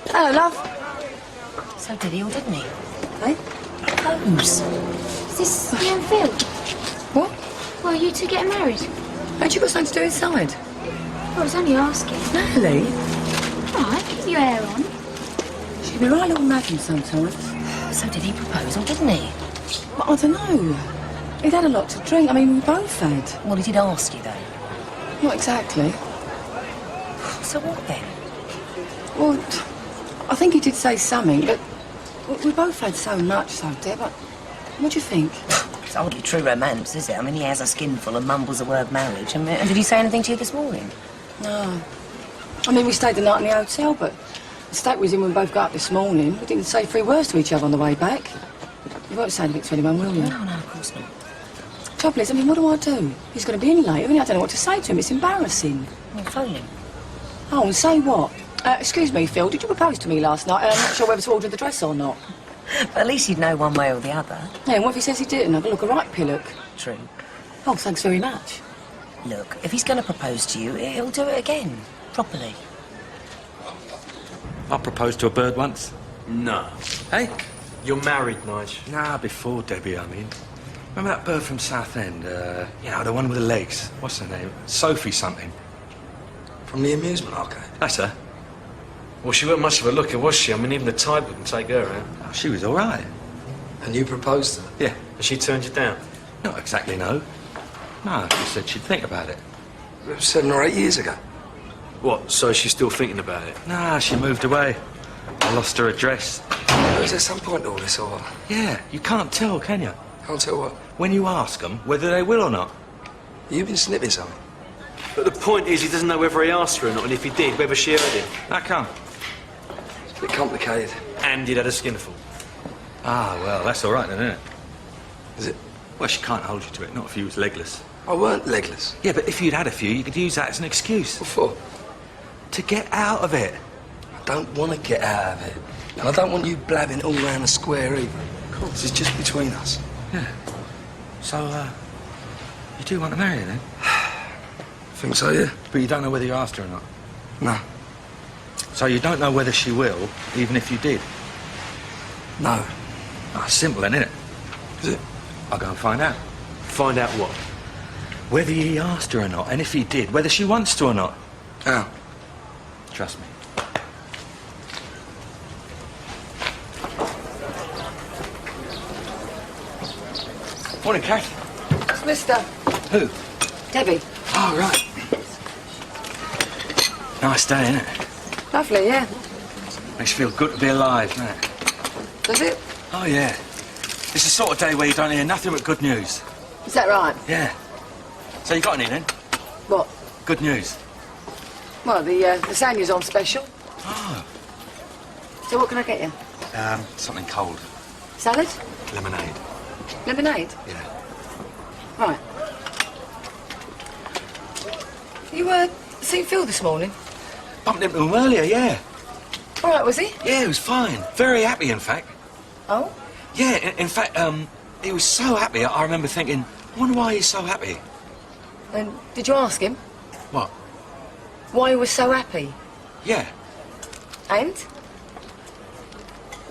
Hello, love. So did he or didn't he? Hey? Propose. Is this you and Phil? What? Well, you two getting married? Ain't you got something to do inside? Well, I was only asking. Natalie? Right, keep your hair on. She can be right little nagging sometimes. So did he propose or didn't he? But I don't know. He'd had a lot to drink. I mean, we both had. Well, he did ask you, though. Not exactly. So what then? Well, I think he did say something, but we both had so much, though, Deb. What do you think? It's hardly true romance, is it? I mean, he has a skinful and mumbles the word marriage. And did he say anything to you this morning? No. I mean, we stayed the night in the hotel, but the state was in when we both got up this morning. We didn't say 3 words to each other on the way back. You won't say anything to anyone, will you? No, of course not. Trouble is, I mean, what do I do? He's going to be in later, and I don't know what to say to him. It's embarrassing. Well, phone him. Oh, and say what? Excuse me, Phil, did you propose to me last night? I'm not sure whether to order the dress or not. But at least you'd know one way or the other. Yeah, and what if he says he didn't? Have a look, a right pillock. True. Oh, thanks very much. Look, if he's going to propose to you, he'll do it again. Properly. I proposed to a bird once. No. Hey? You're married, Nige. Nah, before Debbie, I mean. Remember that bird from Southend? You know, the one with the legs. What's her name? Sophie something. From the amusement arcade? That's her. Well, she wasn't much of a looker, was she? I mean, even the tide wouldn't take her out. Oh, she was all right. And you proposed to her? Yeah. And she turned you down? Not exactly, no. No, she said she'd think about it. 7 or 8 years ago. What, so she's still thinking about it? Nah, she moved away. I lost her address. Is there some point to all this, or...? Yeah, you can't tell, can you? Can't tell what? When you ask them whether they will or not. You've been snipping something. But the point is, he doesn't know whether he asked her or not, and if he did, whether she heard him. How come? It's a bit complicated. And he'd had a skinful. Ah, well, that's all right then, isn't it? Is it? Well, she can't hold you to it, not if you was legless. I weren't legless. Yeah, but if you'd had a few, you could use that as an excuse. What for? To get out of it. I don't want to get out of it. And I don't want you blabbing all round the square either. Of course. This is just between us. Yeah. So, you do want to marry her then? Think so, yeah? But you don't know whether you asked her or not? No. So you don't know whether she will, even if you did? No. Ah, simple then, isn't it? Is it? I'll go and find out. Find out what? Whether he asked her or not, and if he did, whether she wants to or not. How? Trust me. Morning, Kath. It's Mister. Who? Debbie. Oh, right. Nice day, isn't it? Lovely, yeah. Makes you feel good to be alive, doesn't it? Does it? Oh, yeah. It's the sort of day where you don't hear nothing but good news. Is that right? Yeah. So you got any then? What? Good news. Well, the lasagna's on special. Oh. So what can I get you? Something cold. Salad? Lemonade. Lemonade? Yeah. Right. You, seen Phil this morning? Bumped into him earlier, yeah. All right, was he? Yeah, he was fine. Very happy, in fact. Oh? Yeah, in fact, he was so happy, I remember thinking, I wonder why he's so happy. And did you ask him What? why he was so happy? Yeah. And?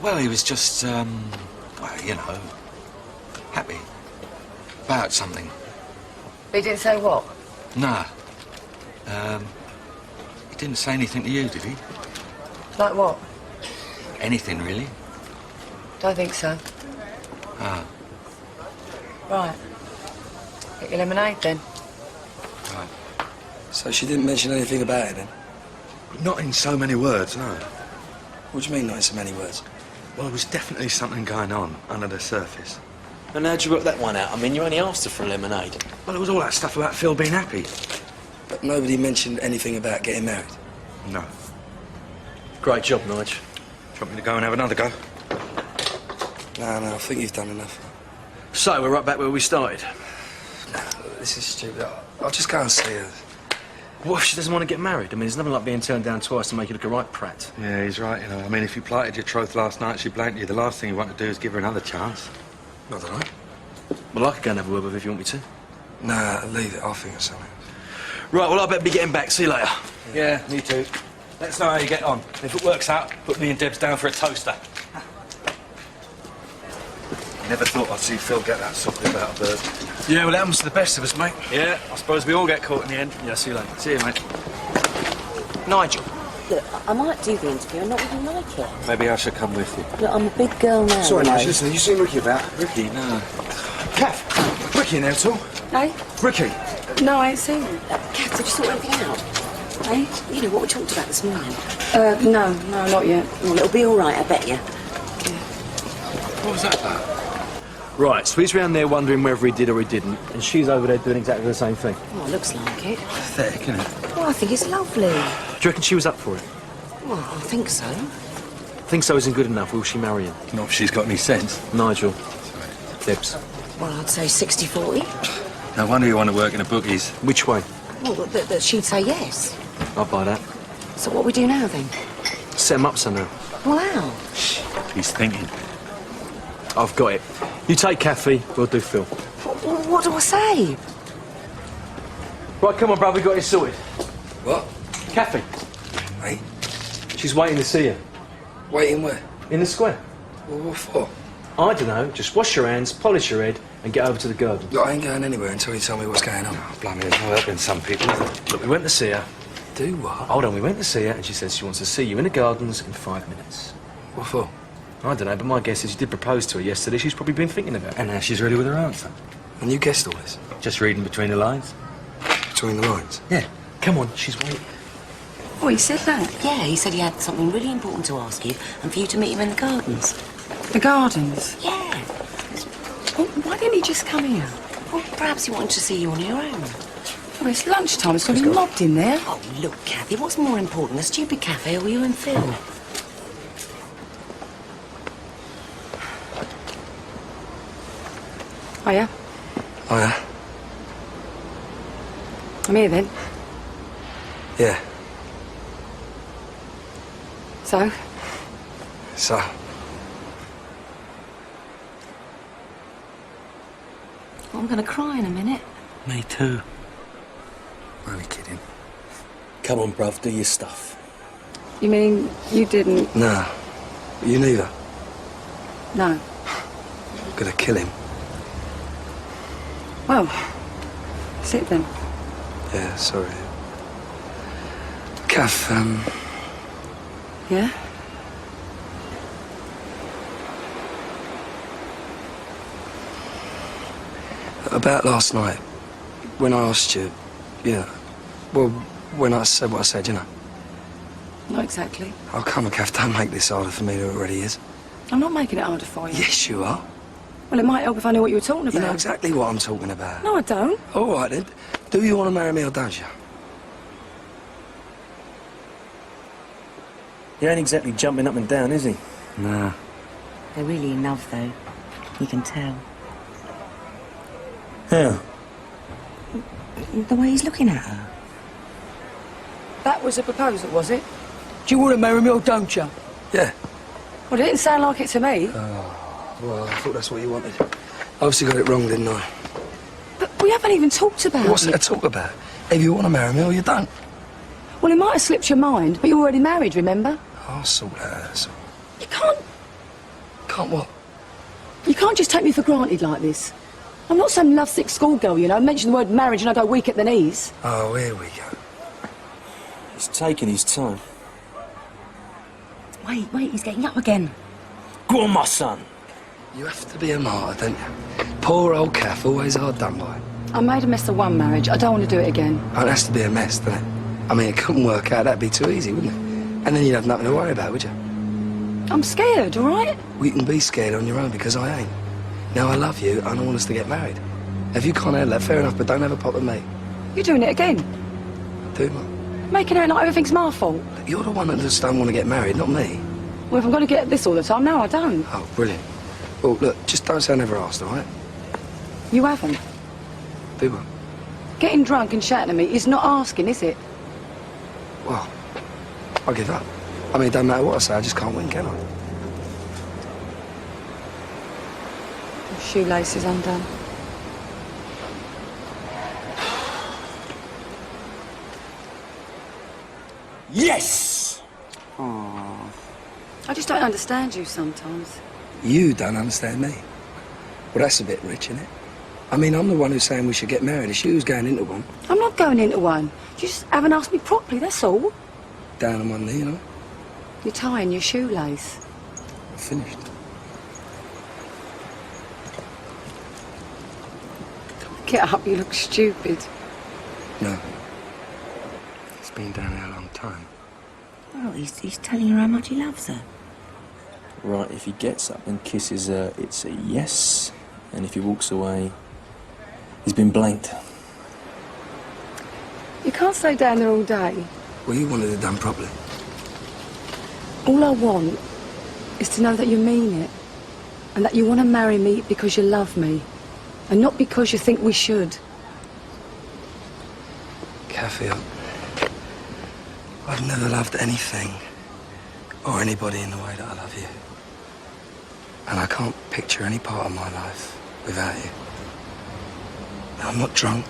Well, he was just, well, you know, happy. About something. He didn't say what? Nah. He didn't say anything to you, did he? Like what? Anything, really? Don't think so. Ah, Right. Get your lemonade then. right. So she didn't mention anything about it then? Not in so many words, no. What do you mean, not in so many words? Well, there was definitely something going on under the surface. And how'd you work that one out? I mean, you only asked her for a lemonade. Well, it was all that stuff about Phil being happy. But nobody mentioned anything about getting married. No. Great job, Nige. Do you want me to go and have another go? No, I think you've done enough. So, we're right back where we started. No, this is stupid. I'll just go and see her. What if she doesn't want to get married? I mean, there's nothing like being turned down twice to make you look a right prat. Yeah, he's right, you know. I mean, if you plighted your troth last night, she blanked you. The last thing you want to do is give her another chance. I don't know. Well, I could go and have a word with her if you want me to. Nah, leave it. I'll think of something. Right, well, I better be getting back. See you later. Yeah, me too. Let us know how you get on. If it works out, put me and Debs down for a toaster. Never thought I'd see Phil get that soppy about a bird. Yeah, well, it happens to the best of us, mate. Yeah, I suppose we all get caught in the end. Yeah, see you later. See you, mate. Nigel. Look, I might do the interview and not even like it. Maybe I should come with you. Look, I'm a big girl now. Sorry, you know. Nigel, listen, have you seen Ricky about? Ricky? No. Kath, Ricky in there at all? Hey? Ricky? No, I ain't seen him. Kath, did you sort anything out? Hey? You know, what we talked about this morning. No, not yet. Well, it'll be all right, I bet you. What was that about? Right, so he's round there wondering whether he did or he didn't, and she's over there doing exactly the same thing. Oh, looks like it. Pathetic, isn't it? Well, I think it's lovely. Do you reckon she was up for it? Well, I think so. Think so isn't good enough. Will she marry him? Not if she's got any sense. Nigel. Debs. Well, I'd say 60-40. No wonder you want to work in the bookies. Which way? Well, that she'd say yes. I'll buy that. So what we do now, then? Set him up somehow. Well, how? He's thinking. I've got it. You take Kathy, we'll do Phil. What do I say? Right, come on, bruv, we got it sorted. What? Kathy, Mate? she's waiting to see you. Waiting where? In the square. Well, what for? I don't know, just wash your hands, polish your head, and get over to the garden. Look, I ain't going anywhere until you tell me what's going on. Blimey, there's no helping some people, is there? Look, we went to see her. Do what? Hold on, we went to see her, and she says she wants to see you in the gardens in 5 minutes. What for? I don't know, but my guess is you did propose to her yesterday. She's probably been thinking about it. And now she's ready with her answer. And you guessed all this? Just reading between the lines. Between the lines? Yeah, come on, she's waiting. Oh, he said that? Yeah, he said he had something really important to ask you and for you to meet him in the gardens. The gardens? Yeah. Well, why didn't he just come here? Well, perhaps he wanted to see you on your own. Oh, it's lunchtime. It's going to be mobbed in there. Oh, look, Kathy, what's more important, a stupid cafe or you and Phil? Oh, yeah? Oh, yeah? I'm here then. Yeah. So? So? I'm going to cry in a minute. Me too. Only kidding. Come on, bruv, do your stuff. You mean you didn't? Nah. You neither. No. Gonna kill him. Well, sit then. Yeah, sorry. Kath, Yeah? about last night, when I asked you, well, when I said what I said, Not exactly. Oh, come on, Kath, don't make this harder for me than it already is. I'm not making it harder for you. Yes, you are. Well, it might help if I knew what you were talking about. You know exactly what I'm talking about. No, I don't. All right, then. Do you want to marry me or don't you? He ain't exactly jumping up and down, is he? Nah. They're really in love, though. You can tell. Yeah. The way he's looking at her. That was a proposal, was it? Do you want to marry me or don't you? Yeah. Well, it didn't sound like it to me. Well, I thought that's what you wanted. Obviously got it wrong, didn't I? But we haven't even talked about What's it. there to talk about? Either you want to marry me or you don't. Well, it might have slipped your mind, but you're already married, remember? I'll sort that out. You can't... Can't what? You can't just take me for granted like this. I'm not some lovesick schoolgirl, you know. Mention the word marriage and I go weak at the knees. Oh, here we go. He's taking his time. Wait, he's getting up again. Go on, my son. You have to be a martyr, don't you? Poor old Kath, always hard done by. I made a mess of one marriage. I don't want to do it again. Oh, it has to be a mess, doesn't it? I mean, it couldn't work out. That'd be too easy, wouldn't it? And then you'd have nothing to worry about, would you? I'm scared, all right? Well, you can be scared on your own because I ain't. Now, I love you and I want us to get married. If you can't handle that, fair enough, but don't have a pop with me. You're doing it again. Do what? Making it like everything's my fault. You're the one that just don't want to get married, not me. Well, if I'm going to get this all the time, no, I don't. Oh, brilliant. Well, look, just don't say I never asked, all right? You haven't. Do what? Getting drunk and shouting at me is not asking, is it? Well, I'll give up. I mean, it don't matter what I say, I just can't win, can I? Your shoelace is undone. Yes! I just don't understand you sometimes. You don't understand me. Well, that's a bit rich, isn't it? I mean, I'm the one who's saying we should get married. It's you who's going into one. I'm not going into one. You just haven't asked me properly, that's all. Down on one knee, you know? You're tying your shoelace. Finished. Get up, you look stupid. No. It's been down there a long time. Well, he's telling her how much he loves her. Right, if he gets up and kisses her, it's a yes. And if he walks away, he's been blanked. You can't stay down there all day. Well, you wanted it done properly. All I want is to know that you mean it. And that you want to marry me because you love me. And not because you think we should. Kathy, I've never loved anything or anybody in the way that I love you. And I can't picture any part of my life without you. I'm not drunk.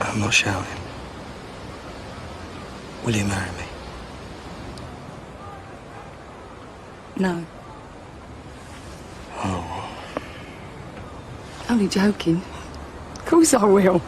I'm not shouting. Will you marry me? No. Oh. Only joking. Of course I will.